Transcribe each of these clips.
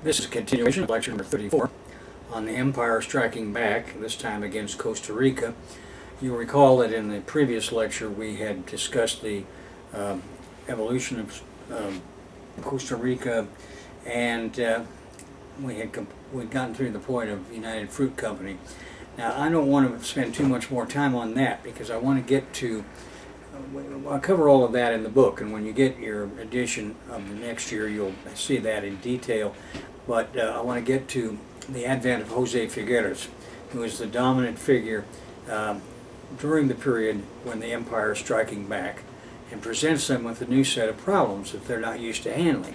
This is a continuation of lecture number 34 on the Empire Striking Back, this time against Costa Rica. You'll recall that in the previous lecture we had discussed the evolution of Costa Rica, and we'd gotten through the point of United Fruit Company. Now, I don't want to spend too much more time on that because I want to get to I'll cover all of that in the book, and when you get your edition of the next year you'll see that in detail. But I want to get to the advent of Jose Figueres, who is the dominant figure during the period when the empire is striking back, and presents them with a new set of problems that they're not used to handling.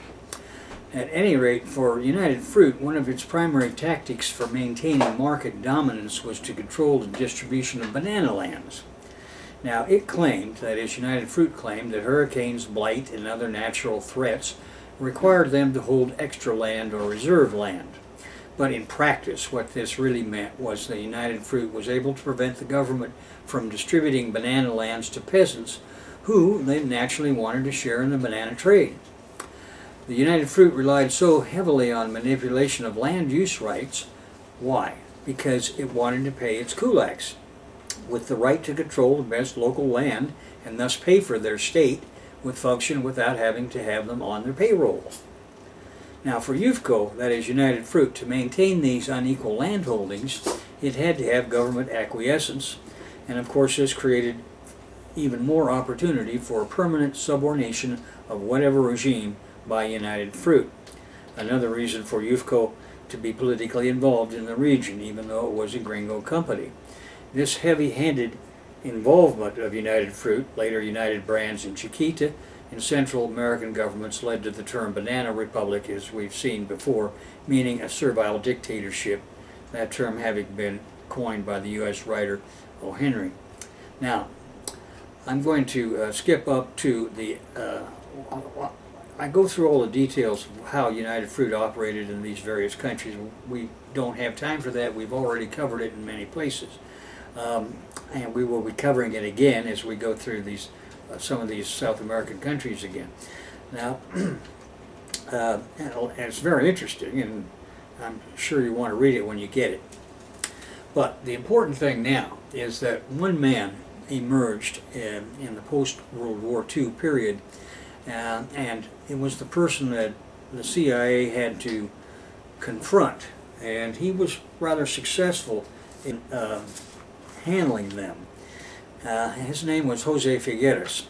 At any rate, for United Fruit, one of its primary tactics for maintaining market dominance was to control the distribution of banana lands. Now, it claimed, that is, United Fruit claimed, that hurricanes, blight, and other natural threats required them to hold extra land or reserve land. But in practice, what this really meant was that United Fruit was able to prevent the government from distributing banana lands to peasants who they naturally wanted to share in the banana trade. The United Fruit relied so heavily on manipulation of land use rights. Why? Because it wanted to pay its kulaks with the right to control the best local land and thus pay for their state would function without having to have them on their payroll. Now, for UFCO, that is United Fruit, to maintain these unequal land holdings, it had to have government acquiescence, and of course this created even more opportunity for permanent subordination of whatever regime by United Fruit. Another reason for UFCO to be politically involved in the region, even though it was a gringo company. This heavy-handed involvement of United Fruit, later United Brands and Chiquita, in Central American governments led to the term Banana Republic, as we've seen before, meaning a servile dictatorship, that term having been coined by the U.S. writer O. Henry. Now, I'm going to skip up to the I go through all the details of how United Fruit operated in these various countries. We don't have time for that. We've already covered it in many places. And we will be covering it again as we go through these some of these South American countries again. Now, and it's very interesting, and I'm sure you want to read it when you get it. But the important thing now is that one man emerged in the post-World War II period, and it was the person that the CIA had to confront, and he was rather successful in handling them. His name was Jose Figueres.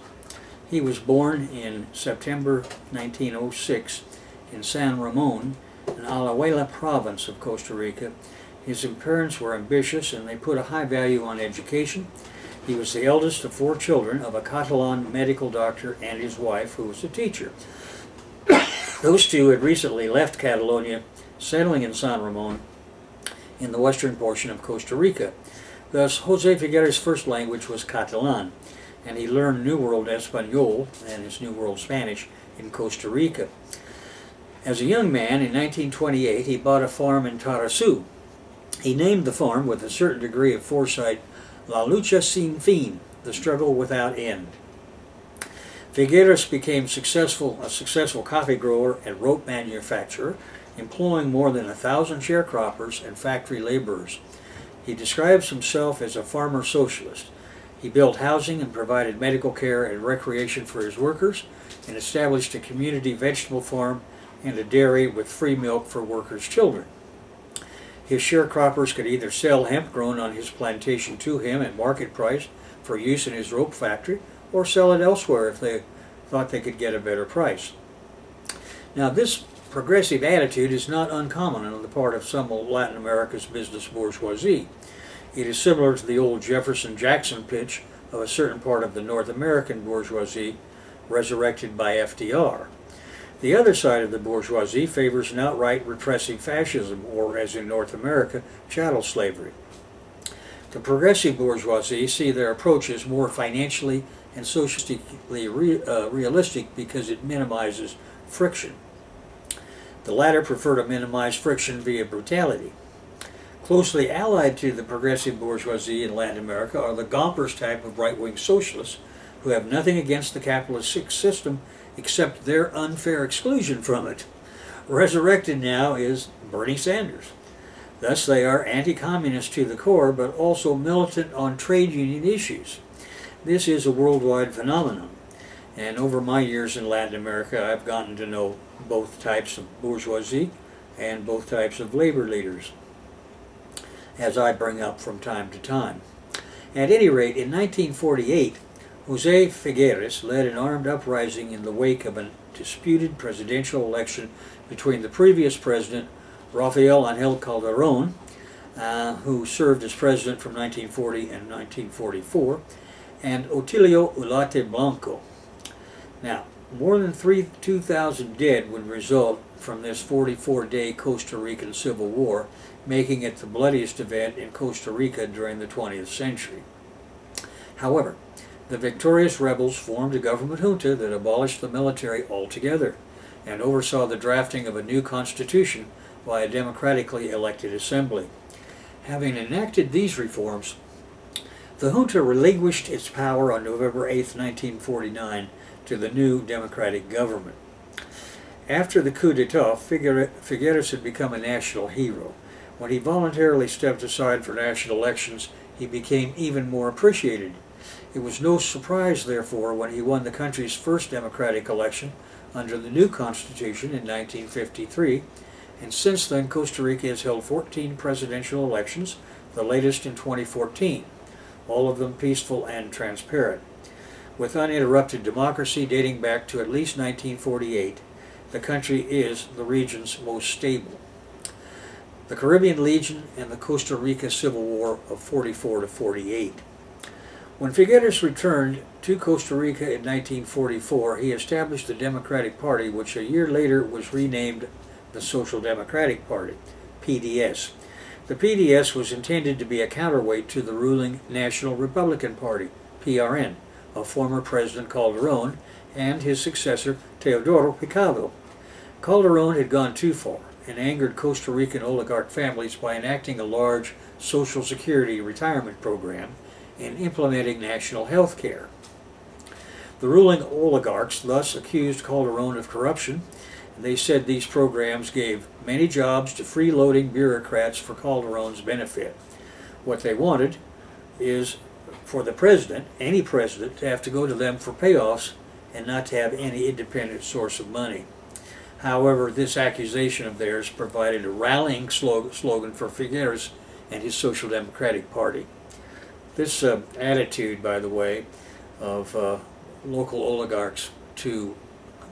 He was born in September 1906 in San Ramon, in Alajuela province of Costa Rica. His parents were ambitious and they put a high value on education. He was the eldest of 4 children of a Catalan medical doctor and his wife, who was a teacher. Those two had recently left Catalonia, settling in San Ramon in the western portion of Costa Rica. Thus, Jose Figueres' first language was Catalan, and he learned New World Espanol and his New World Spanish in Costa Rica. As a young man, in 1928, he bought a farm in Tarasú. He named the farm, with a certain degree of foresight, La Lucha Sin Fin, the struggle without end. Figueres became a successful coffee grower and rope manufacturer, employing more than 1,000 sharecroppers and factory laborers. He describes himself as a farmer socialist. He built housing and provided medical care and recreation for his workers, and established a community vegetable farm and a dairy with free milk for workers' children. His sharecroppers could either sell hemp grown on his plantation to him at market price for use in his rope factory, or sell it elsewhere if they thought they could get a better price. Now, this progressive attitude is not uncommon on the part of some of Latin America's business bourgeoisie. It is similar to the old Jefferson-Jackson pitch of a certain part of the North American bourgeoisie, resurrected by FDR. The other side of the bourgeoisie favors an outright repressive fascism, or, as in North America, chattel slavery. The progressive bourgeoisie see their approach as more financially and socialistically realistic because it minimizes friction. The latter prefer to minimize friction via brutality. Closely allied to the progressive bourgeoisie in Latin America are the Gompers type of right-wing socialists who have nothing against the capitalist system except their unfair exclusion from it. Resurrected now is Bernie Sanders. Thus they are anti-communist to the core, but also militant on trade union issues. This is a worldwide phenomenon, and over my years in Latin America I've gotten to know both types of bourgeoisie and both types of labor leaders, as I bring up from time to time. At any rate, in 1948, Jose Figueres led an armed uprising in the wake of a disputed presidential election between the previous president, Rafael Angel Calderón, who served as president from 1940 and 1944, and Otilio Ulate Blanco. Now, more than 2,000 dead would result from this 44-day Costa Rican Civil War, making it the bloodiest event in Costa Rica during the 20th century. However, the victorious rebels formed a government junta that abolished the military altogether and oversaw the drafting of a new constitution by a democratically elected assembly. Having enacted these reforms, the junta relinquished its power on November 8, 1949, to the new democratic government. After the coup d'etat, Figueres had become a national hero. When he voluntarily stepped aside for national elections, he became even more appreciated. It was no surprise, therefore, when he won the country's first democratic election under the new constitution in 1953, and since then Costa Rica has held 14 presidential elections, the latest in 2014, all of them peaceful and transparent. With uninterrupted democracy dating back to at least 1948, the country is the region's most stable. The Caribbean Legion and the Costa Rica Civil War of 44 to 48. When Figueres returned to Costa Rica in 1944, he established the Democratic Party, which a year later was renamed the Social Democratic Party, PDS. The PDS was intended to be a counterweight to the ruling National Republican Party, PRN, of former President Calderón and his successor Teodoro Picado. Calderón had gone too far and angered Costa Rican oligarch families by enacting a large Social Security retirement program and implementing national health care. The ruling oligarchs thus accused Calderón of corruption, and they said these programs gave many jobs to freeloading bureaucrats for Calderón's benefit. What they wanted is for the president, any president, to have to go to them for payoffs and not to have any independent source of money. However, this accusation of theirs provided a rallying slogan for Figueres and his Social Democratic Party. This attitude, by the way, of local oligarchs to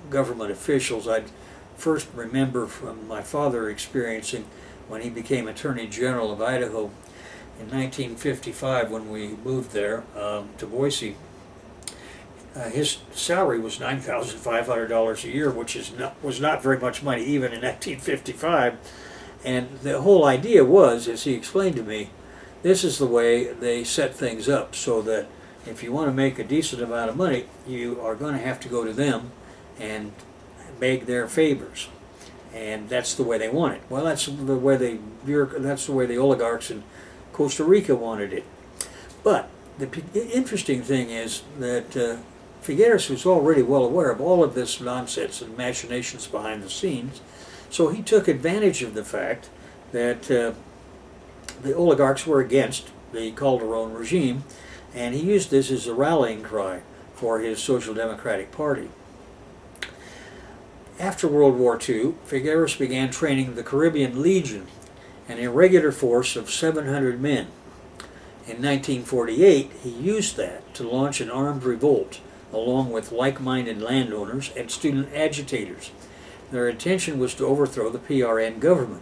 government officials, I'd first remember from my father experiencing when he became Attorney General of Idaho in 1955 when we moved there to Boise. His salary was $9,500 a year, which was not very much money even in 1955. And the whole idea was, as he explained to me, this is the way they set things up so that if you want to make a decent amount of money, you are going to have to go to them and beg their favors. And that's the way they want it. Well, that's the way the oligarchs in Costa Rica wanted it. But the interesting thing is that Figueres was already well aware of all of this nonsense and machinations behind the scenes, so he took advantage of the fact that the oligarchs were against the Calderón regime, and he used this as a rallying cry for his Social Democratic Party. After World War II, Figueres began training the Caribbean Legion, an irregular force of 700 men. In 1948, he used that to launch an armed revolt, along with like-minded landowners and student agitators. Their intention was to overthrow the PRN government.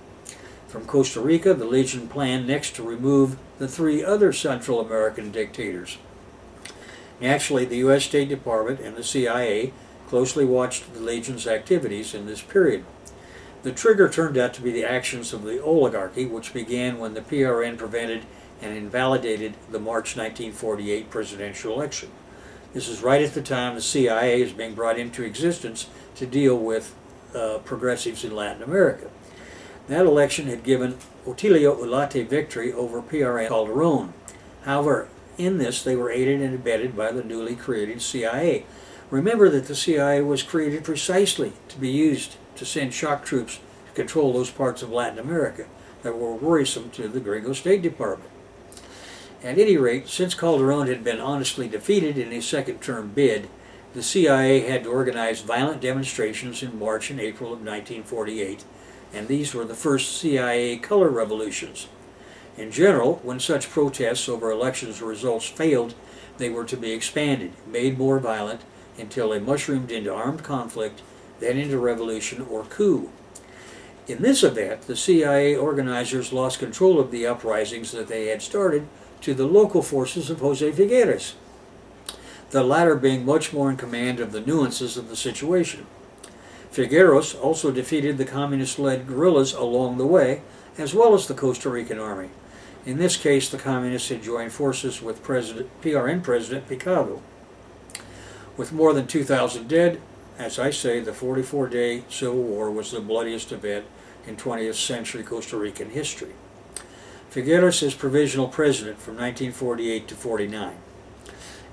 From Costa Rica, the Legion planned next to remove the 3 other Central American dictators. Naturally, the U.S. State Department and the CIA closely watched the Legion's activities in this period. The trigger turned out to be the actions of the oligarchy, which began when the PRN prevented and invalidated the March 1948 presidential election. This is right at the time the CIA is being brought into existence to deal with progressives in Latin America. That election had given Otilio Ulate victory over PRN Calderón. However, in this they were aided and abetted by the newly created CIA. Remember that the CIA was created precisely to be used to send shock troops control those parts of Latin America that were worrisome to the Gringo State Department. At any rate, since Calderon had been honestly defeated in his second-term bid, the CIA had to organize violent demonstrations in March and April of 1948, and these were the first CIA color revolutions. In general, when such protests over elections results failed, they were to be expanded, made more violent, until they mushroomed into armed conflict, then into revolution or coup. In this event, the CIA organizers lost control of the uprisings that they had started to the local forces of Jose Figueres, the latter being much more in command of the nuances of the situation. Figueres also defeated the communist-led guerrillas along the way, as well as the Costa Rican army. In this case, the communists had joined forces with PRN President Picado. With more than 2,000 dead, as I say, the 44-day Civil War was the bloodiest event in 20th century Costa Rican history. Figueres is provisional president from 1948 to 49.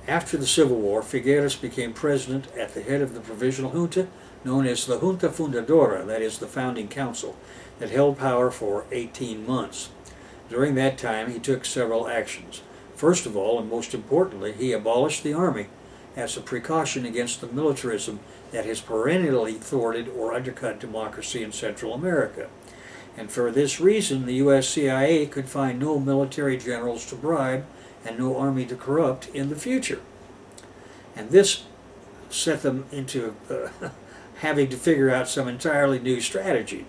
After the Civil War, Figueres became president at the head of the provisional junta, known as the Junta Fundadora, that is, the founding council, that held power for 18 months. During that time, he took several actions. First of all, and most importantly, he abolished the army as a precaution against the militarism that has perennially thwarted or undercut democracy in Central America. And for this reason, the U.S. CIA could find no military generals to bribe and no army to corrupt in the future. And this set them into having to figure out some entirely new strategy.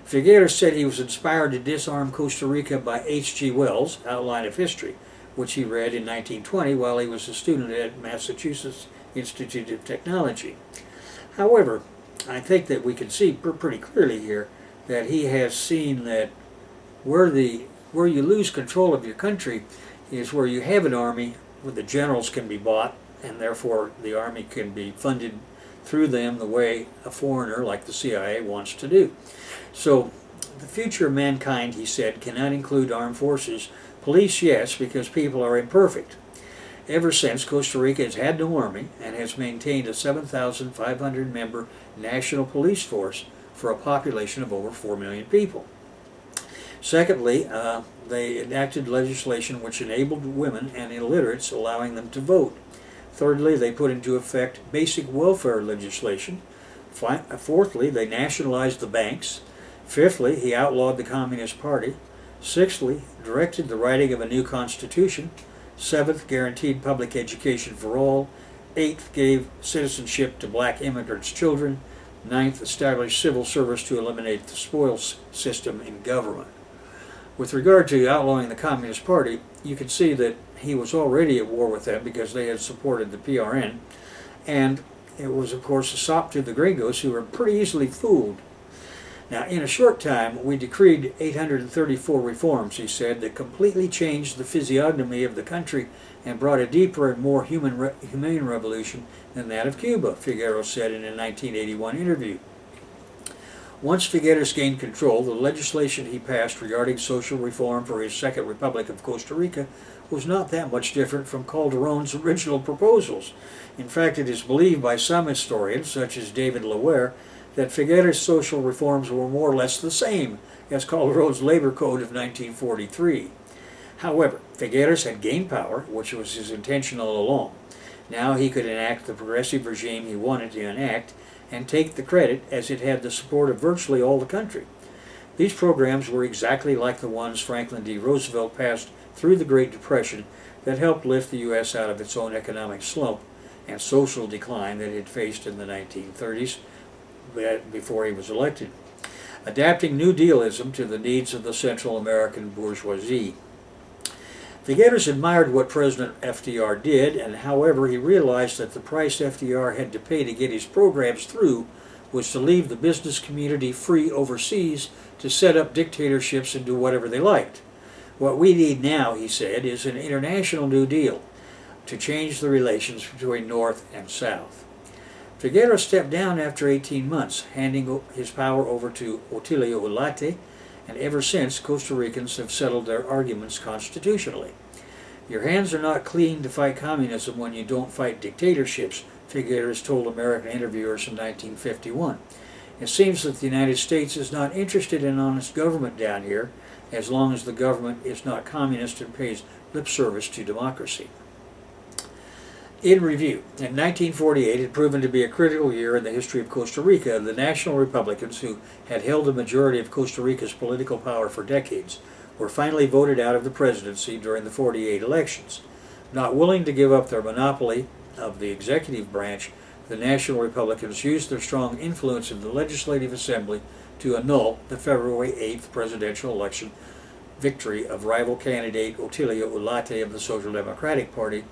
Figueres said he was inspired to disarm Costa Rica by H.G. Wells' Outline of History, which he read in 1920 while he was a student at Massachusetts Institute of Technology. However, I think that we can see pretty clearly here that he has seen that where you lose control of your country is where you have an army where the generals can be bought, and therefore the army can be funded through them the way a foreigner like the CIA wants to do. So the future of mankind, he said, cannot include armed forces. Police, yes, because people are imperfect. Ever since, Costa Rica has had no army and has maintained a 7,500 member national police force for a population of over 4 million people. Secondly, they enacted legislation which enabled women and illiterates, allowing them to vote. Thirdly, they put into effect basic welfare legislation. Fourthly, they nationalized the banks. Fifthly, he outlawed the Communist Party. Sixthly, directed the writing of a new constitution. Seventh, guaranteed public education for all. Eighth, gave citizenship to black immigrants' children. Ninth, established civil service to eliminate the spoils system in government. With regard to outlawing the Communist Party, you can see that he was already at war with them because they had supported the PRN, and it was, of course, a sop to the gringos who were pretty easily fooled. Now, in a short time, we decreed 834 reforms, he said, that completely changed the physiognomy of the country and brought a deeper and more humane revolution than that of Cuba, Figueres said in a 1981 interview. Once Figueres gained control, the legislation he passed regarding social reform for his Second Republic of Costa Rica was not that much different from Calderon's original proposals. In fact, it is believed by some historians, such as David Laware, that Figueres' social reforms were more or less the same as Calderon's labor code of 1943. However, Figueres had gained power, which was his intention all along. Now he could enact the progressive regime he wanted to enact and take the credit, as it had the support of virtually all the country. These programs were exactly like the ones Franklin D. Roosevelt passed through the Great Depression that helped lift the U.S. out of its own economic slump and social decline that it had faced in the 1930s before he was elected, adapting New Dealism to the needs of the Central American bourgeoisie. Figueres admired what President FDR did, and however, he realized that the price FDR had to pay to get his programs through was to leave the business community free overseas to set up dictatorships and do whatever they liked. What we need now, he said, is an international New Deal to change the relations between North and South. Figueres stepped down after 18 months, handing his power over to Otilio Ulate, and ever since, Costa Ricans have settled their arguments constitutionally. Your hands are not clean to fight communism when you don't fight dictatorships, Figueres told American interviewers in 1951. It seems that the United States is not interested in honest government down here as long as the government is not communist and pays lip service to democracy. In review, in 1948 had proven to be a critical year in the history of Costa Rica. The National Republicans, who had held the majority of Costa Rica's political power for decades, were finally voted out of the presidency during the 48 elections. Not willing to give up their monopoly of the executive branch, the National Republicans used their strong influence in the Legislative Assembly to annul the February 8th presidential election victory of rival candidate Otilio Ulate of the Social Democratic Party.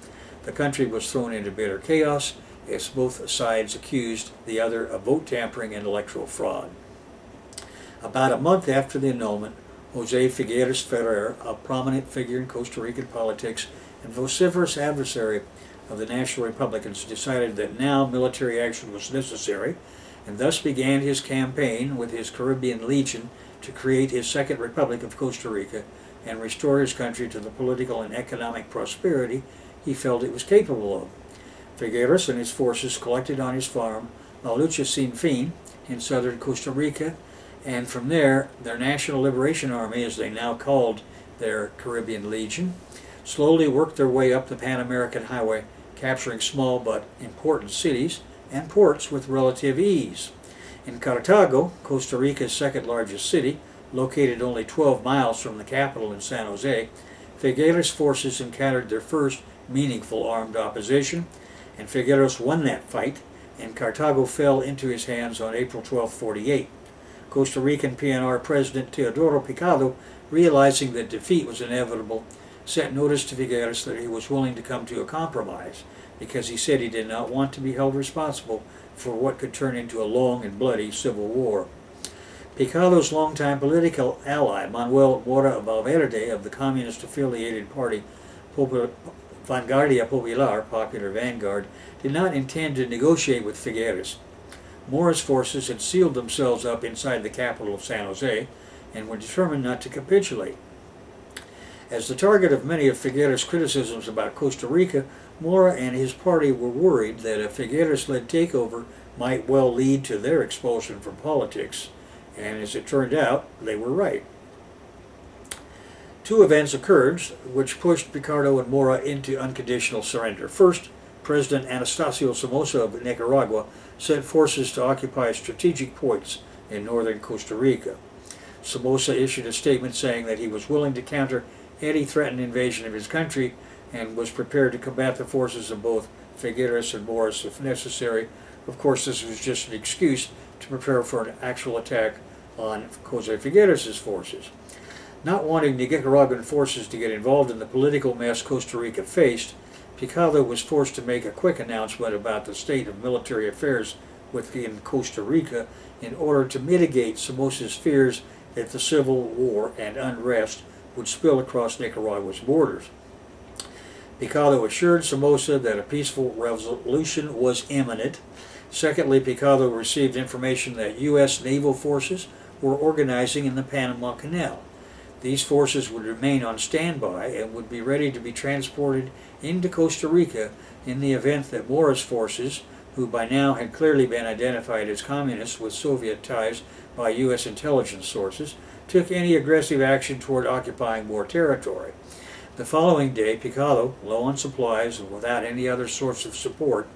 The country was thrown into bitter chaos as both sides accused the other of vote tampering and electoral fraud. About a month after the annulment, Jose Figueres Era, a prominent figure in Costa Rican politics and vociferous adversary of the National Republicans, decided that now military action was necessary, and thus began his campaign with his Caribbean Legion to create his second Republic of Costa Rica and restore his country to the political and economic prosperity he felt it was capable of. Figueres and his forces collected on his farm, La Lucha Sin Fin, in southern Costa Rica, and from there, their National Liberation Army, as they now called their Caribbean Legion, slowly worked their way up the Pan-American Highway, capturing small but important cities and ports with relative ease. In Cartago, Costa Rica's second largest city, located only 12 miles from the capital in San Jose, Figueres' forces encountered their first meaningful armed opposition, and Figueres won that fight, and Cartago fell into his hands on April 12, 48. Costa Rican PNR President Teodoro Picado, realizing that defeat was inevitable, sent notice to Figueres that he was willing to come to a compromise, because he said he did not want to be held responsible for what could turn into a long and bloody civil war. Picado's longtime political ally, Manuel Mora Valverde of the communist-affiliated party Vanguardia Popular, Popular Vanguard, did not intend to negotiate with Figueres. Mora's forces had sealed themselves up inside the capital of San Jose and were determined not to capitulate. As the target of many of Figueres' criticisms about Costa Rica, Mora and his party were worried that a Figueres-led takeover might well lead to their expulsion from politics, and as it turned out, they were right. Two events occurred which pushed Picardo and Mora into unconditional surrender. First, President Anastasio Somoza of Nicaragua sent forces to occupy strategic points in northern Costa Rica. Somoza issued a statement saying that he was willing to counter any threatened invasion of his country and was prepared to combat the forces of both Figueres and Mora if necessary. Of course, this was just an excuse to prepare for an actual attack on Jose Figueres' forces. Not wanting Nicaraguan forces to get involved in the political mess Costa Rica faced, Picado was forced to make a quick announcement about the state of military affairs within Costa Rica in order to mitigate Somoza's fears that the civil war and unrest would spill across Nicaragua's borders. Picado assured Somoza that a peaceful resolution was imminent. Secondly, Picado received information that U.S. naval forces were organizing in the Panama Canal. These forces would remain on standby and would be ready to be transported into Costa Rica in the event that Mora's forces, who by now had clearly been identified as communists with Soviet ties by U.S. intelligence sources, took any aggressive action toward occupying more territory. The following day, Picado, low on supplies and without any other source of support,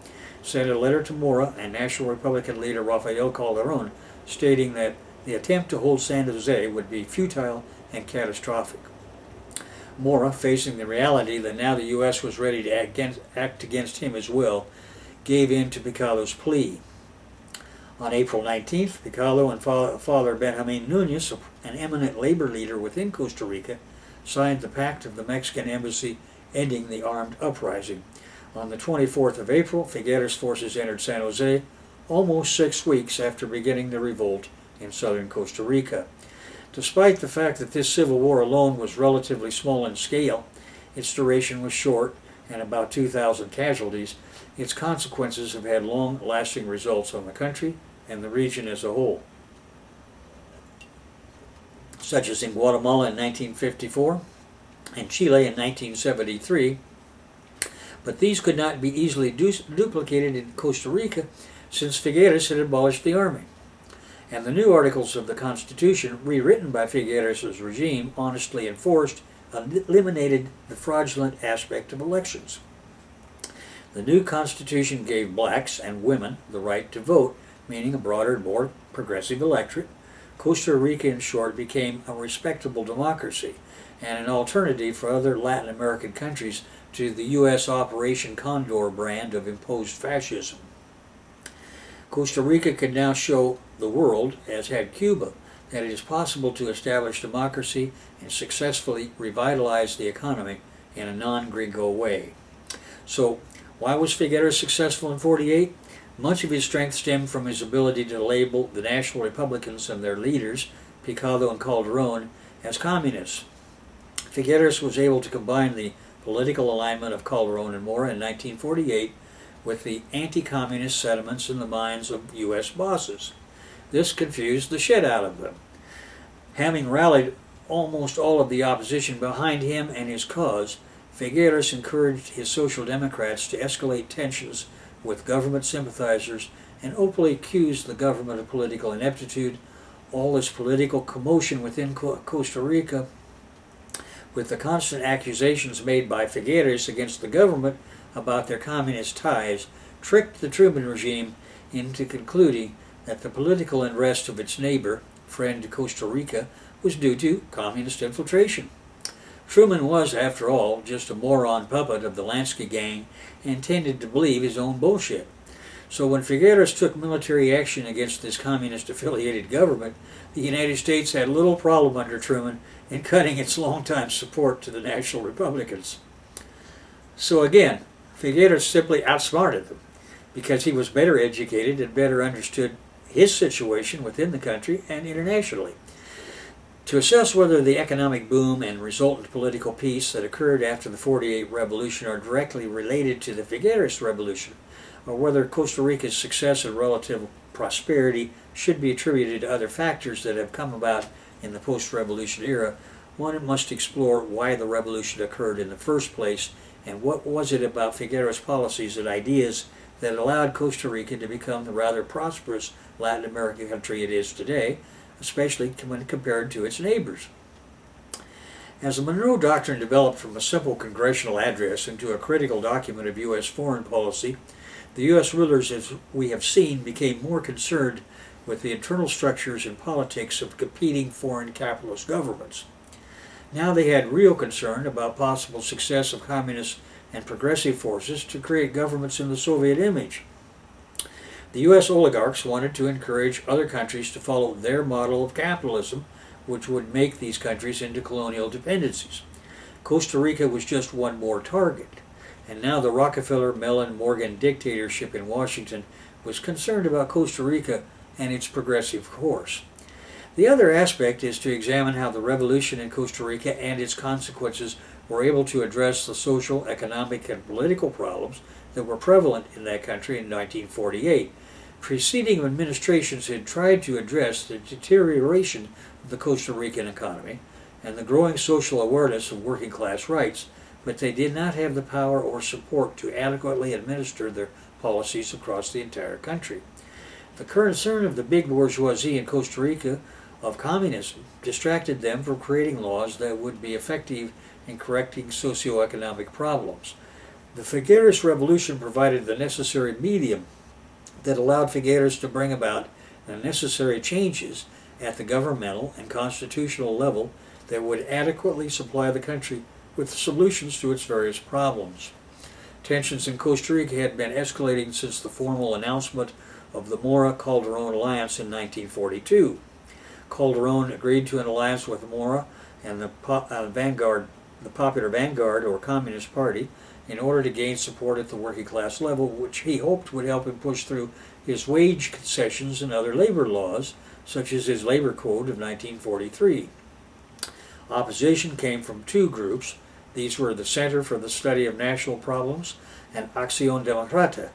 sent a letter to Mora and National Republican leader Rafael Calderon stating that the attempt to hold San Jose would be futile and catastrophic. Mora, facing the reality that now the U.S. was ready to act against him as well, gave in to Picado's plea. On April 19th, Picado and Father Benjamin Nunez, an eminent labor leader within Costa Rica, signed the Pact of the Mexican Embassy ending the armed uprising. On the 24th of April, Figueres' forces entered San Jose, almost 6 weeks after beginning the revolt in southern Costa Rica. Despite the fact that this civil war alone was relatively small in scale, its duration was short and about 2,000 casualties, its consequences have had long-lasting results on the country and the region as a whole, such as in Guatemala in 1954 and Chile in 1973, but these could not be easily duplicated in Costa Rica since Figueres had abolished the army. And the new articles of the Constitution, rewritten by Figueres' regime, honestly enforced, eliminated the fraudulent aspect of elections. The new Constitution gave blacks and women the right to vote, meaning a broader, more progressive electorate. Costa Rica, in short, became a respectable democracy and an alternative for other Latin American countries to the U.S. Operation Condor brand of imposed fascism. Costa Rica could now show the world, as had Cuba, that it is possible to establish democracy and successfully revitalize the economy in a non-gringo way. So, why was Figueres successful in 48? Much of his strength stemmed from his ability to label the National Republicans and their leaders, Picado and Calderon, as communists. Figueres was able to combine the political alignment of Calderon and Mora in 1948 with the anti-communist sentiments in the minds of U.S. bosses. This confused the shit out of them. Having rallied almost all of the opposition behind him and his cause, Figueres encouraged his Social Democrats to escalate tensions with government sympathizers and openly accused the government of political ineptitude. All this political commotion within Costa Rica, with the constant accusations made by Figueres against the government about their communist ties, tricked the Truman regime into concluding that the political unrest of its neighbor, friend Costa Rica, was due to communist infiltration. Truman was, after all, just a moron puppet of the Lansky gang and tended to believe his own bullshit. So when Figueres took military action against this communist-affiliated government, the United States had little problem under Truman in cutting its longtime support to the National Republicans. So again, Figueres simply outsmarted them because he was better educated and better understood his situation within the country and internationally. To assess whether the economic boom and resultant political peace that occurred after the 48 revolution are directly related to the Figueres revolution, or whether Costa Rica's success and relative prosperity should be attributed to other factors that have come about in the post-revolution era, one must explore why the revolution occurred in the first place and what was it about Figueres' policies and ideas that allowed Costa Rica to become the rather prosperous Latin American country it is today, especially when compared to its neighbors. As the Monroe Doctrine developed from a simple congressional address into a critical document of U.S. foreign policy, the U.S. rulers, as we have seen, became more concerned with the internal structures and politics of competing foreign capitalist governments. Now they had real concern about possible success of communist and progressive forces to create governments in the Soviet image. The U.S. oligarchs wanted to encourage other countries to follow their model of capitalism, which would make these countries into colonial dependencies. Costa Rica was just one more target, and now the Rockefeller, Mellon, Morgan dictatorship in Washington was concerned about Costa Rica and its progressive course. The other aspect is to examine how the revolution in Costa Rica and its consequences were able to address the social, economic, and political problems that were prevalent in that country in 1948. Preceding administrations had tried to address the deterioration of the Costa Rican economy and the growing social awareness of working class rights, but they did not have the power or support to adequately administer their policies across the entire country. The concern of the big bourgeoisie in Costa Rica of communism distracted them from creating laws that would be effective in correcting socioeconomic problems. The Figueres Revolution provided the necessary medium that allowed Figueres to bring about the necessary changes at the governmental and constitutional level that would adequately supply the country with solutions to its various problems. Tensions in Costa Rica had been escalating since the formal announcement of the Mora-Calderon alliance in 1942. Calderon agreed to an alliance with Mora and the Popular Vanguard or Communist Party in order to gain support at the working class level, which he hoped would help him push through his wage concessions and other labor laws, such as his Labor Code of 1943. Opposition came from two groups. These were the Center for the Study of National Problems and Acción Democrata.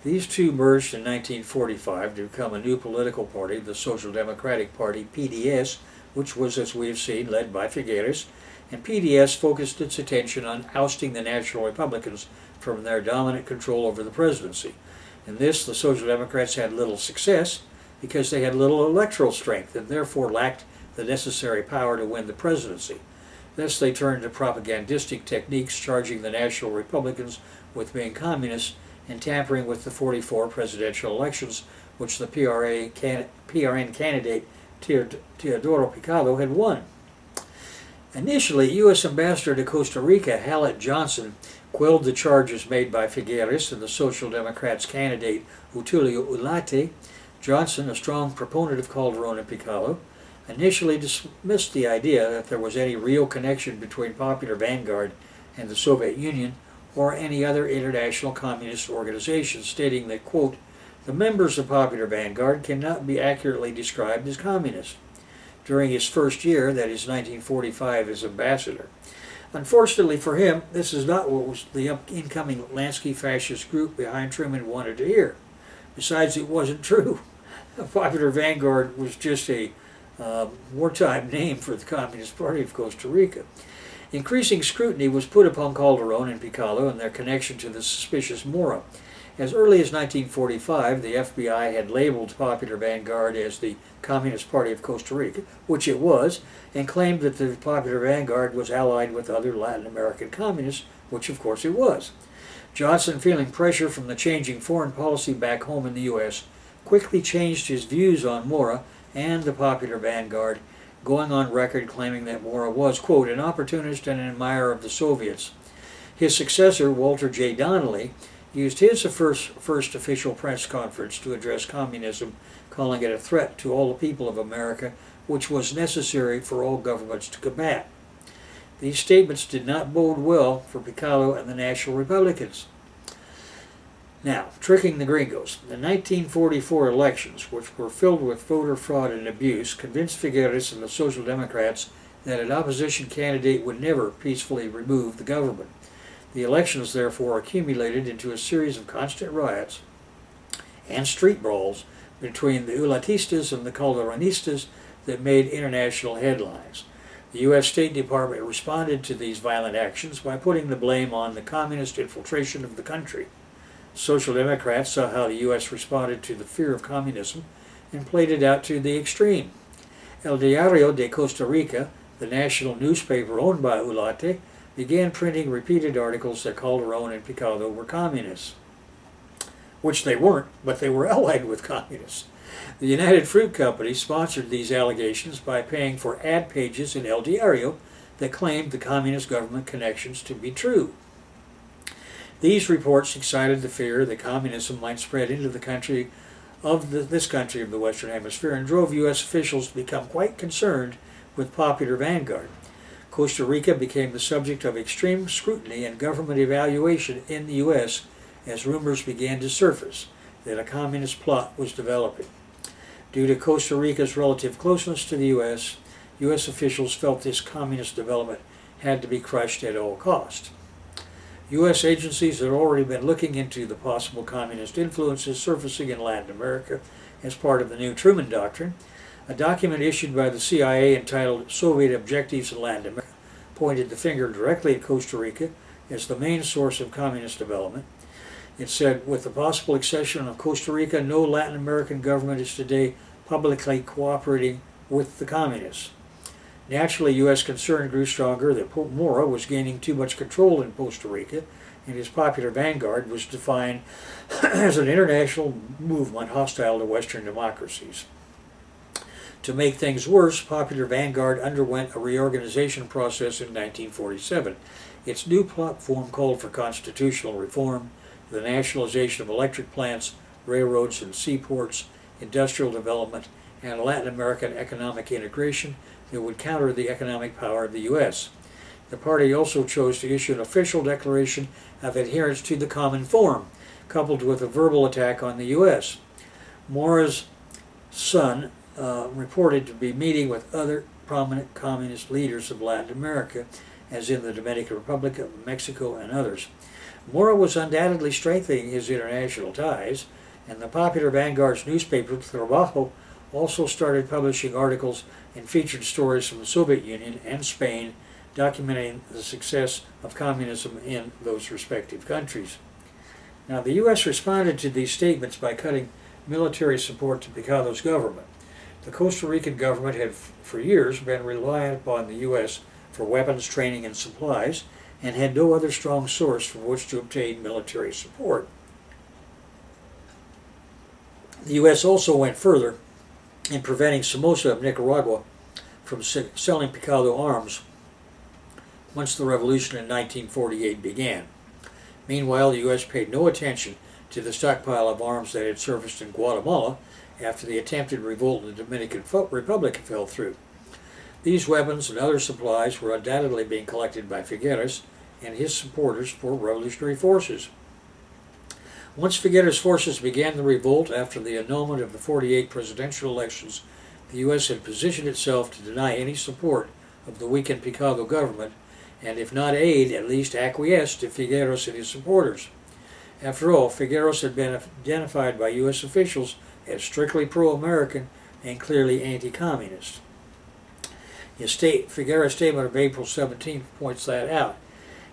These two merged in 1945 to become a new political party, the Social Democratic Party, PDS, which was, as we have seen, led by Figueres, and PDS focused its attention on ousting the National Republicans from their dominant control over the presidency. In this, the Social Democrats had little success, because they had little electoral strength and therefore lacked the necessary power to win the presidency. Thus they turned to propagandistic techniques, charging the National Republicans with being communists and tampering with the 44 presidential elections, which the PRN candidate Teodoro Picado had won. Initially, U.S. Ambassador to Costa Rica, Hallett Johnson, quelled the charges made by Figueres and the Social Democrats' candidate Utilio Ulate. Johnson, a strong proponent of Calderón and Picado, initially dismissed the idea that there was any real connection between Popular Vanguard and the Soviet Union or any other international communist organization, stating that, quote, "The members of Popular Vanguard cannot be accurately described as communists." During his first year, that is 1945, as ambassador. Unfortunately for him, this is not what was the incoming Lansky fascist group behind Truman wanted to hear. Besides, it wasn't true. The Popular Vanguard was just a wartime name for the Communist Party of Costa Rica. Increasing scrutiny was put upon Calderón and Picado and their connection to the suspicious Mora. As early as 1945, the FBI had labeled Popular Vanguard as the Communist Party of Costa Rica, which it was, and claimed that the Popular Vanguard was allied with other Latin American communists, which of course it was. Johnson, feeling pressure from the changing foreign policy back home in the U.S., quickly changed his views on Mora and the Popular Vanguard, going on record claiming that Mora was, quote, "an opportunist and an admirer of the Soviets." His successor, Walter J. Donnelly, used his first official press conference to address communism, calling it a threat to all the people of America, which was necessary for all governments to combat. These statements did not bode well for Picado and the National Republicans. Now, tricking the gringos. The 1944 elections, which were filled with voter fraud and abuse, convinced Figueres and the Social Democrats that an opposition candidate would never peacefully remove the government. The elections, therefore, accumulated into a series of constant riots and street brawls between the Ulatistas and the Calderonistas that made international headlines. The U.S. State Department responded to these violent actions by putting the blame on the communist infiltration of the country. Social Democrats saw how the U.S. responded to the fear of communism and played it out to the extreme. El Diario de Costa Rica, the national newspaper owned by Ulate, began printing repeated articles that Calderón and Picado were communists, which they weren't, but they were allied with communists. The United Fruit Company sponsored these allegations by paying for ad pages in El Diario that claimed the communist government connections to be true. These reports excited the fear that communism might spread into the country of this country of the Western Hemisphere and drove U.S. officials to become quite concerned with Popular Vanguard. Costa Rica became the subject of extreme scrutiny and government evaluation in the U.S. as rumors began to surface that a communist plot was developing. Due to Costa Rica's relative closeness to the U.S., U.S. officials felt this communist development had to be crushed at all cost. U.S. agencies had already been looking into the possible communist influences surfacing in Latin America as part of the new Truman Doctrine. A document issued by the CIA entitled Soviet Objectives in Latin America pointed the finger directly at Costa Rica as the main source of communist development. It said, with the possible exception of Costa Rica, no Latin American government is today publicly cooperating with the communists. Naturally, U.S. concern grew stronger that Mora was gaining too much control in Costa Rica, and his Popular Vanguard was defined as an international movement hostile to Western democracies. To make things worse, Popular Vanguard underwent a reorganization process in 1947. Its new platform called for constitutional reform, the nationalization of electric plants, railroads and seaports, industrial development, and Latin American economic integration that would counter the economic power of the U.S. The party also chose to issue an official declaration of adherence to the common form, coupled with a verbal attack on the U.S. Mora's son reported to be meeting with other prominent communist leaders of Latin America, as in the Dominican Republic, Mexico, and others. Mora was undoubtedly strengthening his international ties, and the Popular Vanguard's newspaper, Trabajo, also started publishing articles and featured stories from the Soviet Union and Spain documenting the success of communism in those respective countries. Now, the U.S. responded to these statements by cutting military support to Picado's government. The Costa Rican government had for years been reliant upon the U.S. for weapons, training, and supplies, and had no other strong source from which to obtain military support. The U.S. also went further in preventing Somoza of Nicaragua from selling Picado arms once the revolution in 1948 began. Meanwhile, the U.S. paid no attention to the stockpile of arms that had surfaced in Guatemala after the attempted revolt in the Dominican Republic fell through. These weapons and other supplies were undoubtedly being collected by Figueres and his supporters for revolutionary forces. Once Figueres' forces began the revolt after the annulment of the 48 presidential elections, the U.S. had positioned itself to deny any support of the weakened Picado government, and if not aid, at least acquiesce to Figueres and his supporters. After all, Figueres had been identified by U.S. officials as strictly pro-American and clearly anti-communist. Figueres' statement of April 17 points that out.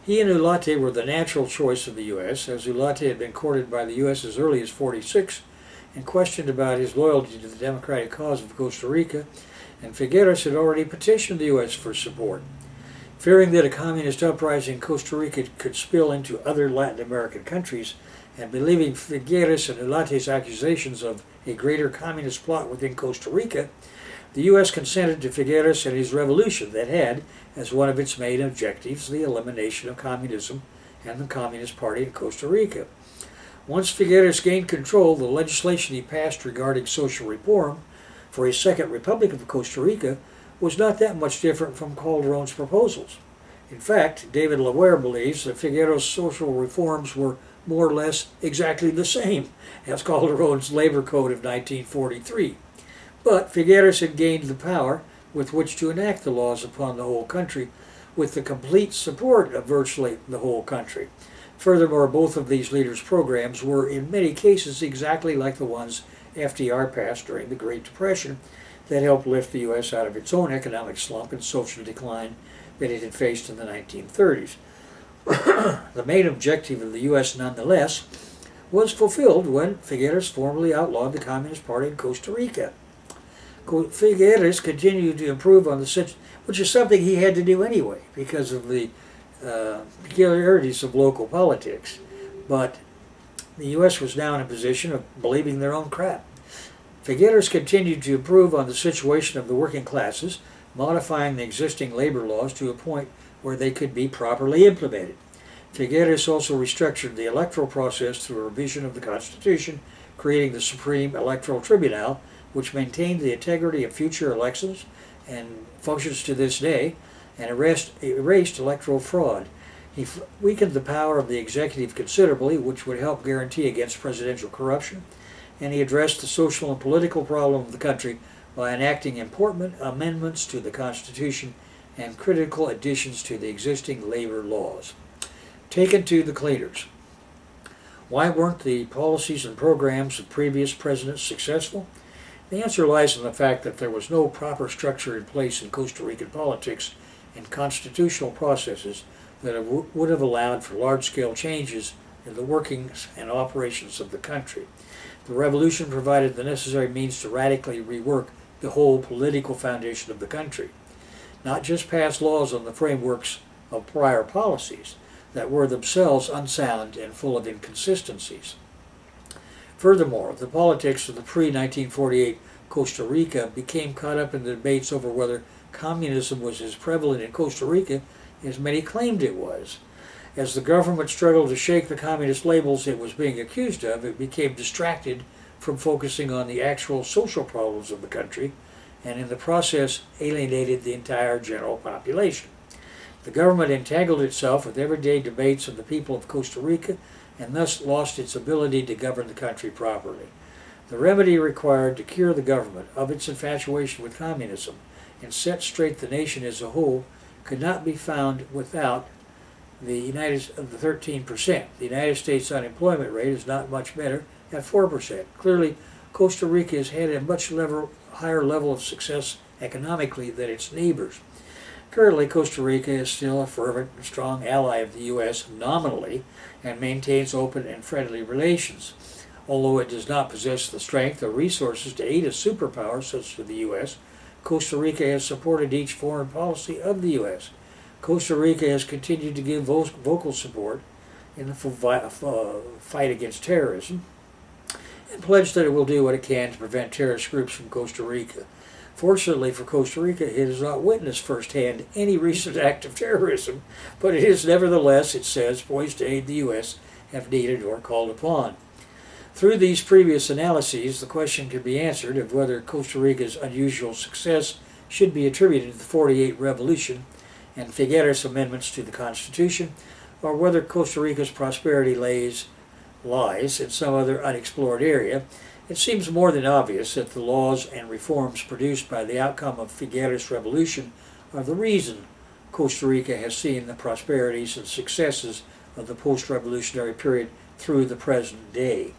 He and Ulate were the natural choice of the U.S., as Ulate had been courted by the U.S. as early as 46 and questioned about his loyalty to the democratic cause of Costa Rica, and Figueres had already petitioned the U.S. for support. Fearing that a communist uprising in Costa Rica could spill into other Latin American countries, and believing Figueres and Ulate's accusations of a greater communist plot within Costa Rica, the U.S. consented to Figueres and his revolution that had, as one of its main objectives, the elimination of communism and the Communist Party in Costa Rica. Once Figueres gained control, the legislation he passed regarding social reform for a second Republic of Costa Rica was not that much different from Calderón's proposals. In fact, David Laware believes that Figueres' social reforms were more or less exactly the same as Calderón's labor code of 1943. But Figueres had gained the power with which to enact the laws upon the whole country, with the complete support of virtually the whole country. Furthermore, both of these leaders' programs were in many cases exactly like the ones FDR passed during the Great Depression that helped lift the U.S. out of its own economic slump and social decline that it had faced in the 1930s. The main objective of the U.S., nonetheless, was fulfilled when Figueres formally outlawed the Communist Party in Costa Rica. Figueres continued to improve on the situation, which is something he had to do anyway because of the peculiarities of local politics. But the U.S. was now in a position of believing their own crap. Figueres continued to improve on the situation of the working classes, modifying the existing labor laws to a point where they could be properly implemented. Figueres also restructured the electoral process through a revision of the Constitution, creating the Supreme Electoral Tribunal, which maintained the integrity of future elections and functions to this day, and erased electoral fraud. He weakened the power of the executive considerably, which would help guarantee against presidential corruption, and he addressed the social and political problem of the country by enacting important amendments to the Constitution and critical additions to the existing labor laws. Taken to the cleaners. Why weren't the policies and programs of previous presidents successful? The answer lies in the fact that there was no proper structure in place in Costa Rican politics and constitutional processes that would have allowed for large-scale changes in the workings and operations of the country. The revolution provided the necessary means to radically rework the whole political foundation of the country, not just pass laws on the frameworks of prior policies that were themselves unsound and full of inconsistencies. Furthermore, the politics of the pre-1948 Costa Rica became caught up in the debates over whether communism was as prevalent in Costa Rica as many claimed it was. As the government struggled to shake the communist labels it was being accused of, it became distracted from focusing on the actual social problems of the country, and in the process alienated the entire general population. The government entangled itself with everyday debates of the people of Costa Rica and thus lost its ability to govern the country properly. The remedy required to cure the government of its infatuation with communism and set straight the nation as a whole could not be found without the 13%. The United States unemployment rate is not much better at 4%. Clearly, Costa Rica has had a much higher level of success economically than its neighbors. Currently, Costa Rica is still a fervent and strong ally of the U.S. nominally and maintains open and friendly relations. Although it does not possess the strength or resources to aid a superpower such as the U.S., Costa Rica has supported each foreign policy of the U.S. Costa Rica has continued to give vocal support in the fight against terrorism and pledged that it will do what it can to prevent terrorist groups from Costa Rica. Fortunately for Costa Rica, it has not witnessed firsthand any recent act of terrorism, but it is nevertheless, it says, poised to aid the U.S. if needed or called upon. Through these previous analyses, the question can be answered of whether Costa Rica's unusual success should be attributed to the '48 revolution and Figueres amendments to the Constitution, or whether Costa Rica's prosperity lies in some other unexplored area. It seems more than obvious that the laws and reforms produced by the outcome of Figueres' revolution are the reason Costa Rica has seen the prosperities and successes of the post-revolutionary period through the present day.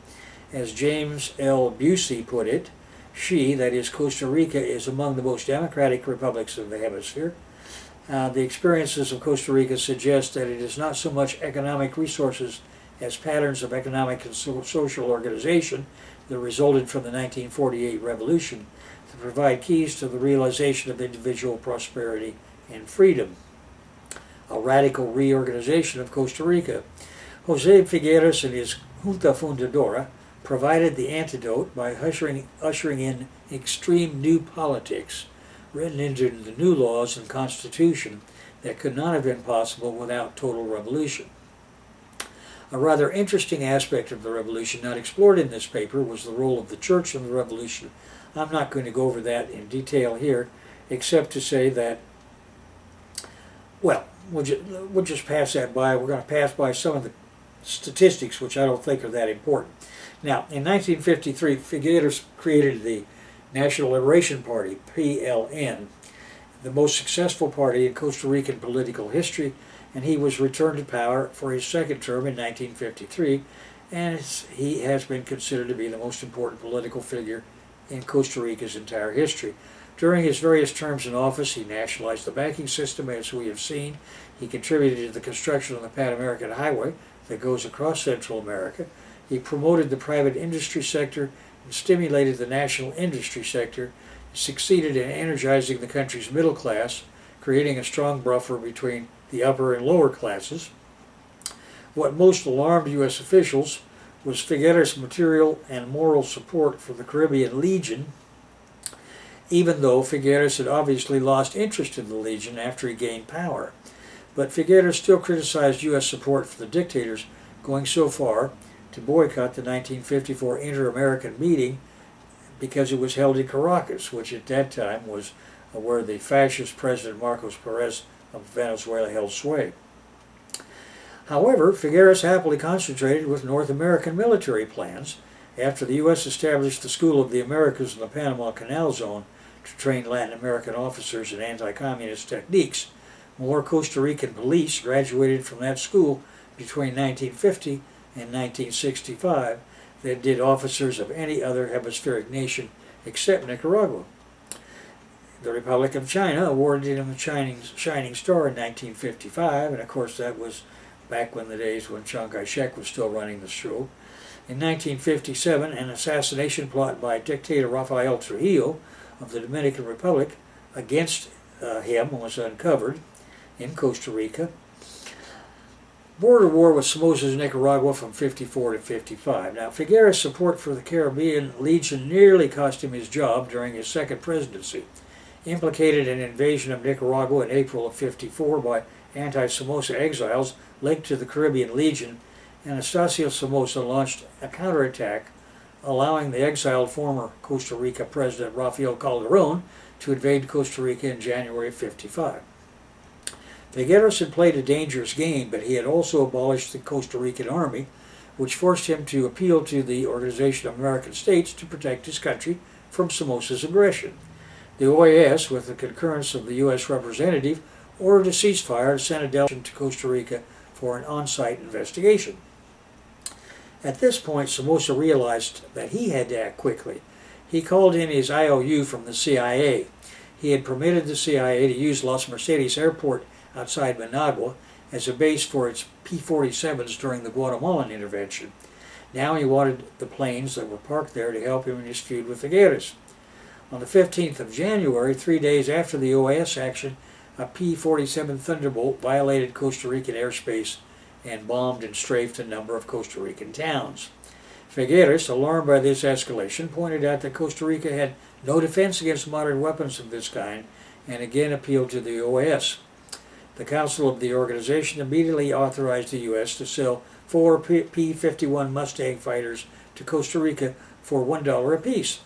As James L. Busey put it, that is Costa Rica, is among the most democratic republics of the hemisphere. The experiences of Costa Rica suggest that it is not so much economic resources as patterns of economic and social organization that resulted from the 1948 revolution to provide keys to the realization of individual prosperity and freedom. A radical reorganization of Costa Rica. Jose Figueres and his Junta Fundadora provided the antidote by ushering in extreme new politics written into the new laws and constitution that could not have been possible without total revolution. A rather interesting aspect of the revolution not explored in this paper was the role of the church in the revolution. I'm not going to go over that in detail here, except to say that, well, we'll just pass that by. We're going to pass by some of the statistics, which I don't think are that important. Now, in 1953, Figueres created the National Liberation Party, PLN, the most successful party in Costa Rican political history, and he was returned to power for his second term in 1953, and he has been considered to be the most important political figure in Costa Rica's entire history. During his various terms in office, he nationalized the banking system, as we have seen. He contributed to the construction of the Pan American Highway that goes across Central America. He promoted the private industry sector and stimulated the national industry sector. He succeeded in energizing the country's middle class, creating a strong buffer between the upper and lower classes. What most alarmed U.S. officials was Figueres' material and moral support for the Caribbean Legion, even though Figueres had obviously lost interest in the Legion after he gained power. But Figueres still criticized U.S. support for the dictators, going so far to boycott the 1954 Inter-American meeting because it was held in Caracas, which at that time was where the fascist President Marcos Perez of Venezuela held sway. However, Figueres happily concentrated with North American military plans after the U.S. established the School of the Americas in the Panama Canal Zone to train Latin American officers in anti-communist techniques. More Costa Rican police graduated from that school between 1950 and 1965 than did officers of any other hemispheric nation except Nicaragua. The Republic of China awarded him a Shining Star in 1955, and of course that was back when the days when Chiang Kai-shek was still running the show. In 1957, an assassination plot by dictator Rafael Trujillo of the Dominican Republic against him was uncovered in Costa Rica. Border war with Somoza's Nicaragua from 54 to 55. Now, Figueres' support for the Caribbean Legion nearly cost him his job during his second presidency. Implicated in an invasion of Nicaragua in April of 54 by anti-Somoza exiles linked to the Caribbean Legion, Anastasio Somoza launched a counterattack, allowing the exiled former Costa Rica President Rafael Calderón to invade Costa Rica in January of 55. Figueres had played a dangerous game, but he had also abolished the Costa Rican army, which forced him to appeal to the Organization of American States to protect his country from Somoza's aggression. The OAS, with the concurrence of the U.S. representative, ordered a ceasefire and sent a delegation to Costa Rica for an on-site investigation. At this point, Somoza realized that he had to act quickly. He called in his IOU from the CIA. He had permitted the CIA to use Las Mercedes Airport outside Managua as a base for its P-47s during the Guatemalan intervention. Now he wanted the planes that were parked there to help him in his feud with Figueres. On the 15th of January, 3 days after the OAS action, a P-47 Thunderbolt violated Costa Rican airspace and bombed and strafed a number of Costa Rican towns. Figueres, alarmed by this escalation, pointed out that Costa Rica had no defense against modern weapons of this kind and again appealed to the OAS. The Council of the organization immediately authorized the U.S. to sell 4 P-51 Mustang fighters to Costa Rica for $1 apiece.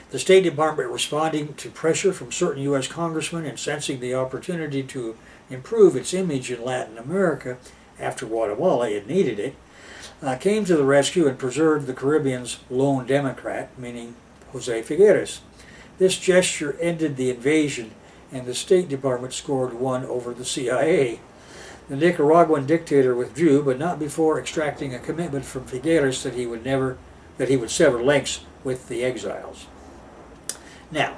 The State Department, responding to pressure from certain U.S. congressmen and sensing the opportunity to improve its image in Latin America after Guatemala, it needed it, came to the rescue and preserved the Caribbean's lone Democrat, meaning Jose Figueres. This gesture ended the invasion, and the State Department scored one over the CIA. The Nicaraguan dictator withdrew, but not before extracting a commitment from Figueres that he would sever links with the exiles. Now,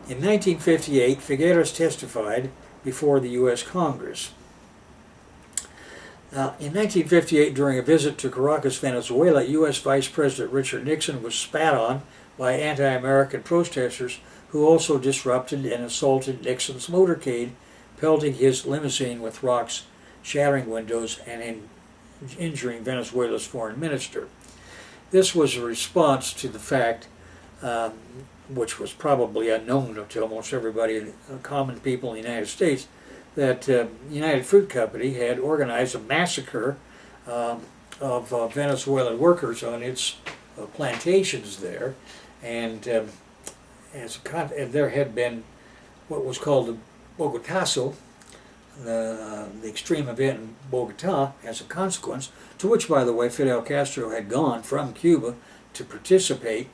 in 1958, Figueres testified before the U.S. Congress. Now, in 1958, during a visit to Caracas, Venezuela, U.S. Vice President Richard Nixon was spat on by anti-American protesters who also disrupted and assaulted Nixon's motorcade, pelting his limousine with rocks, shattering windows, and injuring Venezuela's foreign minister. This was a response to the fact, which was probably unknown to almost everybody, common people in the United States, that United Fruit Company had organized a massacre of Venezuelan workers on its plantations there, and there had been what was called the Bogotazo, the extreme event in Bogota, as a consequence, to which, by the way, Fidel Castro had gone from Cuba to participate.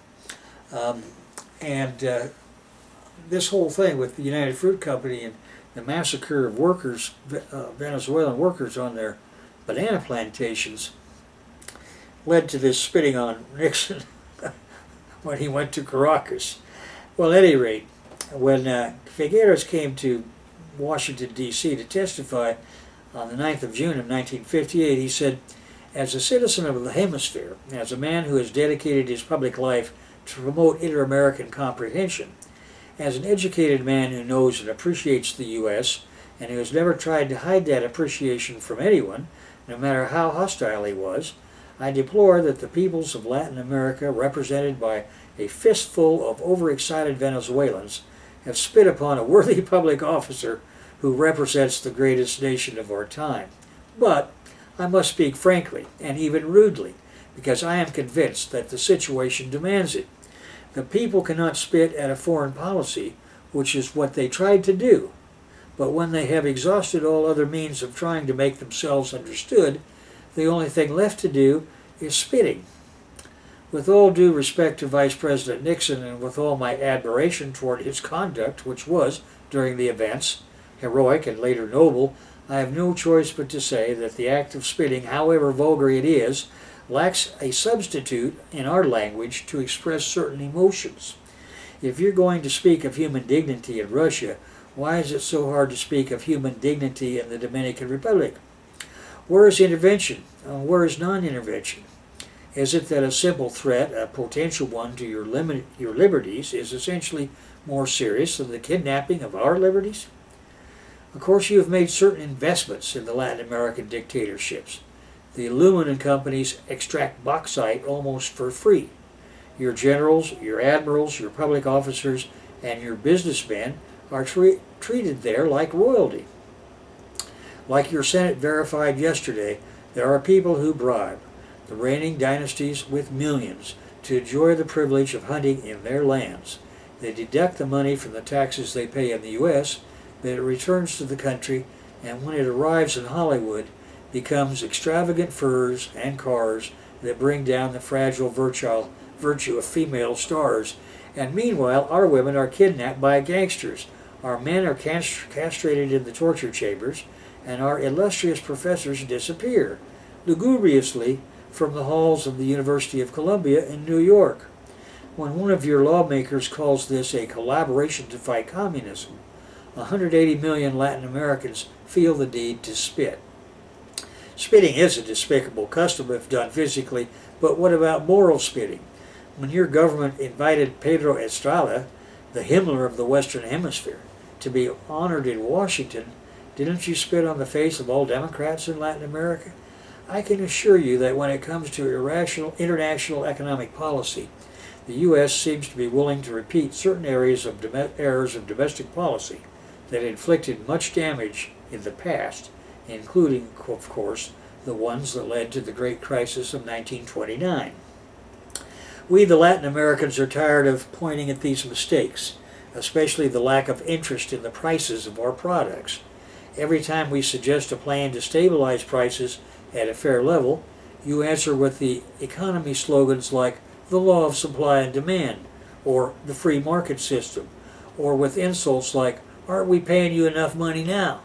This whole thing with the United Fruit Company and the massacre of workers, Venezuelan workers on their banana plantations, led to this spitting on Nixon when he went to Caracas. Well, at any rate, when Figueres came to Washington, D.C. to testify on the 9th of June of 1958, he said, "As a citizen of the hemisphere, as a man who has dedicated his public life to promote inter-American comprehension, as an educated man who knows and appreciates the U.S. and who has never tried to hide that appreciation from anyone, no matter how hostile he was, I deplore that the peoples of Latin America, represented by a fistful of overexcited Venezuelans, have spit upon a worthy public officer who represents the greatest nation of our time. But I must speak frankly and even rudely, because I am convinced that the situation demands it. The people cannot spit at a foreign policy, which is what they tried to do. But when they have exhausted all other means of trying to make themselves understood, the only thing left to do is spitting." With all due respect to Vice President Nixon and with all my admiration toward his conduct, which was, during the events, heroic and later noble, I have no choice but to say that the act of spitting, however vulgar it is, lacks a substitute in our language to express certain emotions. If you're going to speak of human dignity in Russia, why is it so hard to speak of human dignity in the Dominican Republic? Where is intervention? Where is non-intervention? Is it that a simple threat, a potential one to your liberties, is essentially more serious than the kidnapping of our liberties? Of course, you have made certain investments in the Latin American dictatorships. The aluminum companies extract bauxite almost for free. Your generals, your admirals, your public officers, and your businessmen are treated there like royalty. Like your Senate verified yesterday, there are people who bribe the reigning dynasties with millions to enjoy the privilege of hunting in their lands. They deduct the money from the taxes they pay in the U.S., but it returns to the country, and when it arrives in Hollywood, becomes extravagant furs and cars that bring down the fragile virtue of female stars. And meanwhile, our women are kidnapped by gangsters, our men are castrated in the torture chambers, and our illustrious professors disappear, lugubriously, from the halls of the University of Columbia in New York. When one of your lawmakers calls this a collaboration to fight communism, 180 million Latin Americans feel the need to spit. Spitting is a despicable custom if done physically, but what about moral spitting? When your government invited Pedro Estrada, the Himmler of the Western Hemisphere, to be honored in Washington, didn't you spit on the face of all Democrats in Latin America? I can assure you that when it comes to irrational international economic policy, the U.S. seems to be willing to repeat certain errors of domestic policy that inflicted much damage in the past, including, of course, the ones that led to the Great Crisis of 1929. We, the Latin Americans, are tired of pointing at these mistakes, especially the lack of interest in the prices of our products. Every time we suggest a plan to stabilize prices at a fair level, you answer with the economy slogans like the law of supply and demand, or the free market system, or with insults like, aren't we paying you enough money now?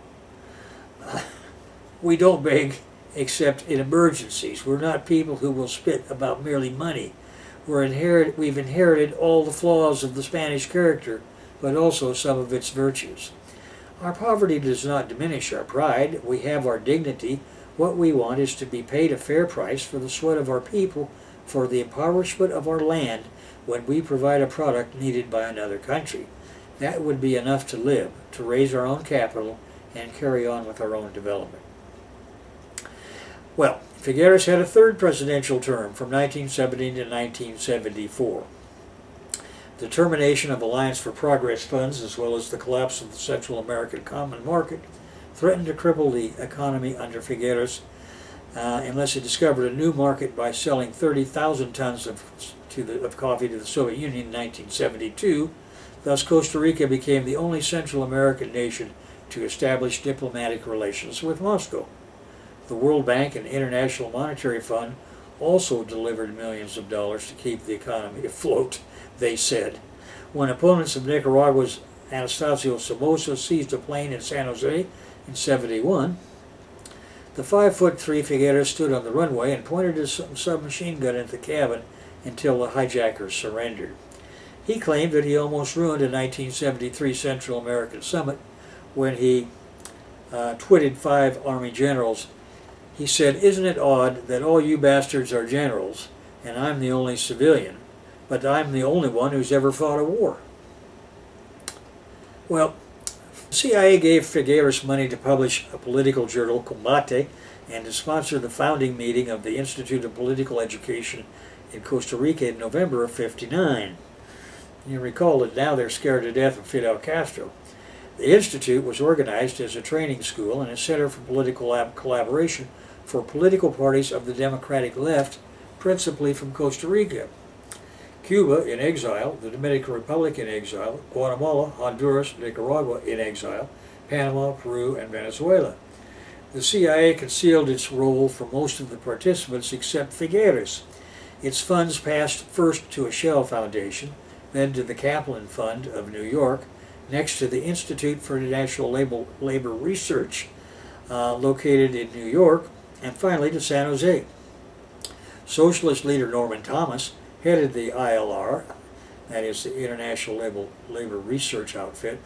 We don't beg except in emergencies. We're not people who will spit about merely money. We've inherited all the flaws of the Spanish character, but also some of its virtues. Our poverty does not diminish our pride. We have our dignity. What we want is to be paid a fair price for the sweat of our people, for the impoverishment of our land when we provide a product needed by another country. That would be enough to live, to raise our own capital, and carry on with our own development. Well, Figueres had a third presidential term from 1970 to 1974. The termination of Alliance for Progress funds, as well as the collapse of the Central American Common Market, threatened to cripple the economy under Figueres unless it discovered a new market by selling 30,000 tons of coffee to the Soviet Union in 1972. Thus, Costa Rica became the only Central American nation to establish diplomatic relations with Moscow. The World Bank and International Monetary Fund also delivered millions of dollars to keep the economy afloat, they said. When opponents of Nicaragua's Anastasio Somoza seized a plane in San Jose in 1971, the 5'3" Figueres stood on the runway and pointed his submachine gun at the cabin until the hijackers surrendered. He claimed that he almost ruined a 1973 Central American summit when he twitted 5 Army generals. He said, "Isn't it odd that all you bastards are generals, and I'm the only civilian, but I'm the only one who's ever fought a war?" Well, the CIA gave Figueres money to publish a political journal, Combate, and to sponsor the founding meeting of the Institute of Political Education in Costa Rica in November of '59. You recall that now they're scared to death of Fidel Castro. The Institute was organized as a training school and a center for political collaboration for political parties of the democratic left, principally from Costa Rica. Cuba in exile, the Dominican Republic in exile, Guatemala, Honduras, Nicaragua in exile, Panama, Peru, and Venezuela. The CIA concealed its role for most of the participants except Figueres. Its funds passed first to a shell foundation, then to the Kaplan Fund of New York, next to the Institute for International Labor Research, located in New York, and finally to San Jose. Socialist leader Norman Thomas headed the ILR, that is the International Labor Research Outfit.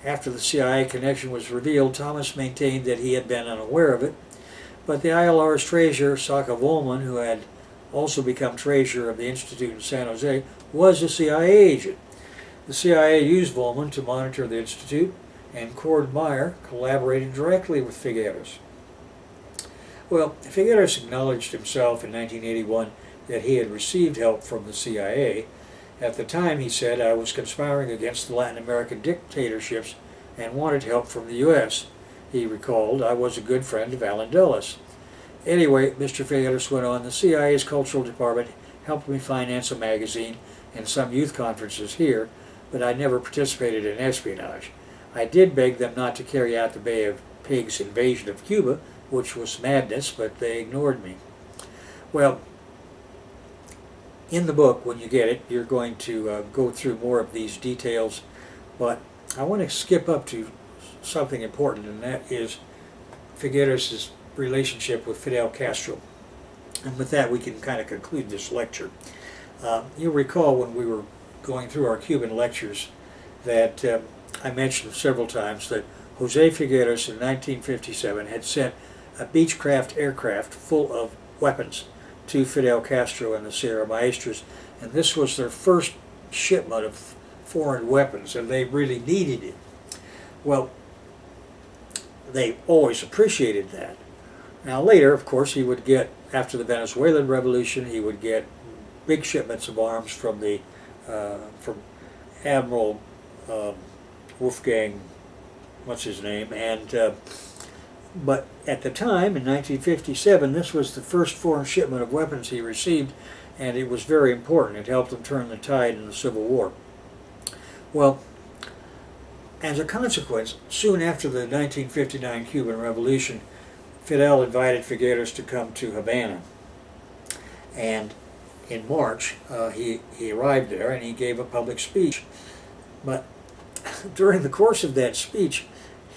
After the CIA connection was revealed, Thomas maintained that he had been unaware of it, but the ILR's treasurer, Saka Volman, who had also become treasurer of the Institute in San Jose, was a CIA agent. The CIA used Volman to monitor the Institute, and Cord Meyer collaborated directly with Figueres. Well, Figueres acknowledged himself in 1981 that he had received help from the CIA. At the time, he said, "I was conspiring against the Latin American dictatorships and wanted help from the U.S. He recalled, "I was a good friend of Allen Dulles." Anyway, Mr. Figueres went on, "The CIA's cultural department helped me finance a magazine and some youth conferences here, but I never participated in espionage. I did beg them not to carry out the Bay of Pigs invasion of Cuba, which was madness, but they ignored me." Well, in the book, when you get it, you're going to go through more of these details, but I want to skip up to something important, and that is Figueres' relationship with Fidel Castro. And with that, we can kind of conclude this lecture. You'll recall when we were going through our Cuban lectures that I mentioned several times that Jose Figueres in 1957 had sent a Beechcraft aircraft full of weapons to Fidel Castro and the Sierra Maestras, and this was their first shipment of foreign weapons, and they really needed it. Well, they always appreciated that. Now later, of course, he would get, after the Venezuelan Revolution, he would get big shipments of arms from the from Admiral Wolfgang, what's his name, and but at the time, in 1957, this was the first foreign shipment of weapons he received, and it was very important. It helped him turn the tide in the Civil War. Well, as a consequence, soon after the 1959 Cuban Revolution, Fidel invited Figueres to come to Havana. And in March, he arrived there and he gave a public speech. But during the course of that speech,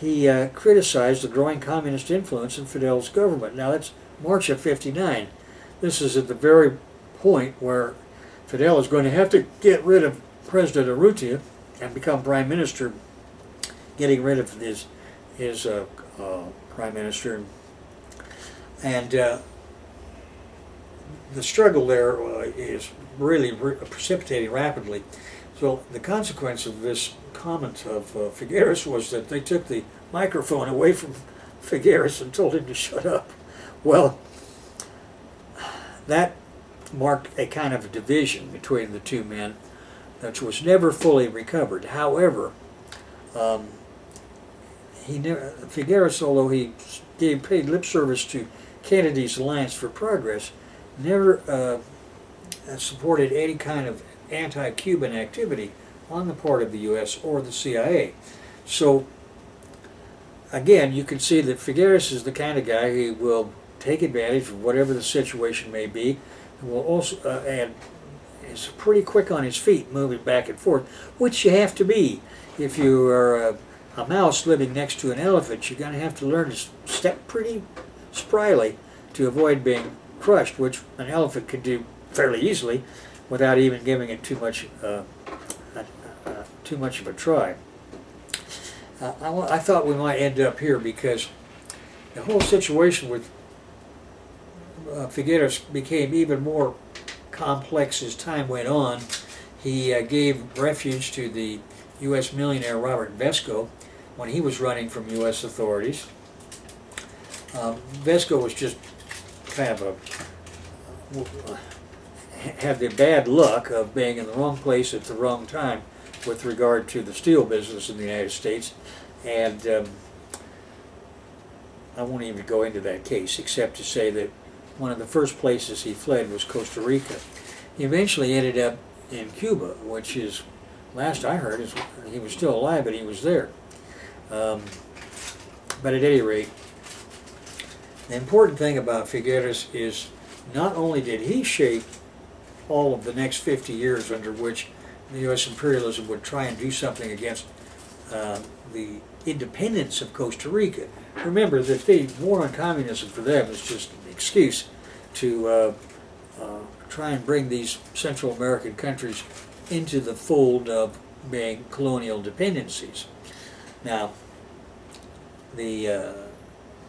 he criticized the growing communist influence in Fidel's government. Now that's March of '59. This is at the very point where Fidel is going to have to get rid of President Urrutia and become prime minister, getting rid of his prime minister. And the struggle there is really precipitating rapidly. So the consequence of this comment of Figueres was that they took the microphone away from Figueres and told him to shut up. Well, that marked a kind of pacification between the two men, which was never fully recovered. However, Figueres, although he paid lip service to Kennedy's Alliance for Progress, never supported any kind of anti-Cuban activity on the part of the U.S. or the CIA. So, again, you can see that Figueres is the kind of guy who will take advantage of whatever the situation may be, and will also and is pretty quick on his feet, moving back and forth, which you have to be. If you are a mouse living next to an elephant, you're going to have to learn to step pretty spryly to avoid being crushed, which an elephant could do fairly easily without even giving it too much of a try. I thought we might end up here because the whole situation with Figueres became even more complex as time went on. He gave refuge to the U.S. millionaire Robert Vesco when he was running from U.S. authorities. Vesco was just kind of had the bad luck of being in the wrong place at the wrong time with regard to the steel business in the United States, and I won't even go into that case except to say that one of the first places he fled was Costa Rica. He eventually ended up in Cuba, which is, last I heard, is he was still alive, but he was there. But at any rate, the important thing about Figueres is not only did he shape all of the next 50 years under which the U.S. imperialism would try and do something against the independence of Costa Rica. Remember that the war on communism for them is just an excuse to try and bring these Central American countries into the fold of being colonial dependencies. Now, there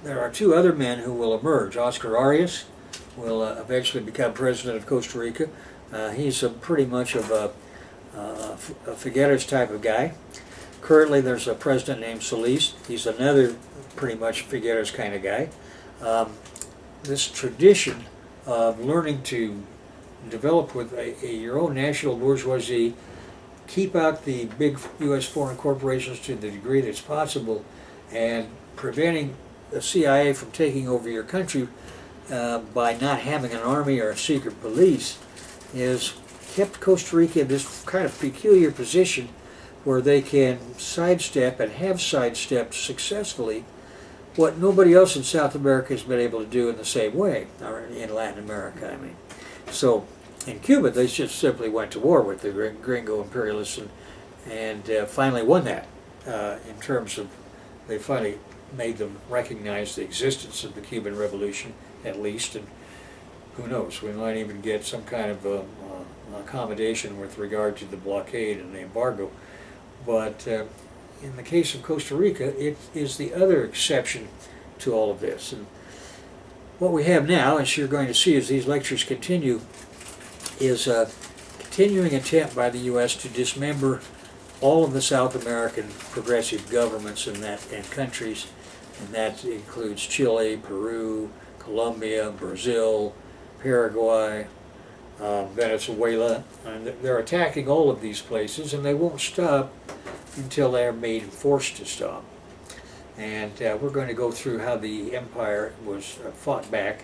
are two other men who will emerge. Oscar Arias will eventually become president of Costa Rica. He's pretty much of a Figueres type of guy. Currently there's a president named Solis. He's another pretty much Figueres kind of guy. This tradition of learning to develop with your own national bourgeoisie, keep out the big U.S. foreign corporations to the degree that's possible, and preventing the CIA from taking over your country by not having an army or a secret police, is kept Costa Rica in this kind of peculiar position where they can sidestep and have sidestepped successfully what nobody else in South America has been able to do in the same way, or in Latin America, I mean. So in Cuba, they just simply went to war with the gringo imperialists and finally won that in terms of, they finally made them recognize the existence of the Cuban Revolution, at least, and who knows, we might even get some kind of accommodation with regard to the blockade and the embargo. But in the case of Costa Rica, it is the other exception to all of this. And what we have now, as you're going to see as these lectures continue, is a continuing attempt by the U.S. to dismember all of the South American progressive governments and countries, and that includes Chile, Peru, Colombia, Brazil, Paraguay, Venezuela. And they're attacking all of these places, and they won't stop until they're made forced to stop. And we're going to go through how the empire was fought back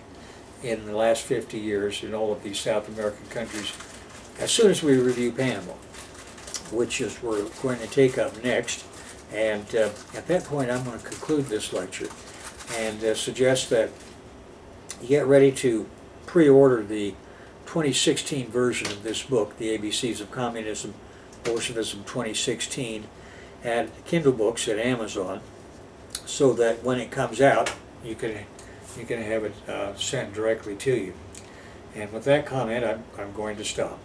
in the last 50 years in all of these South American countries as soon as we review Panama, which is we're going to take up next. And at that point, I'm going to conclude this lecture and suggest that you get ready to pre-order the 2016 version of this book, The ABCs of Communism, Bolshevism 2016, at Kindle Books at Amazon, so that when it comes out, you can have it sent directly to you. And with that comment, I'm going to stop.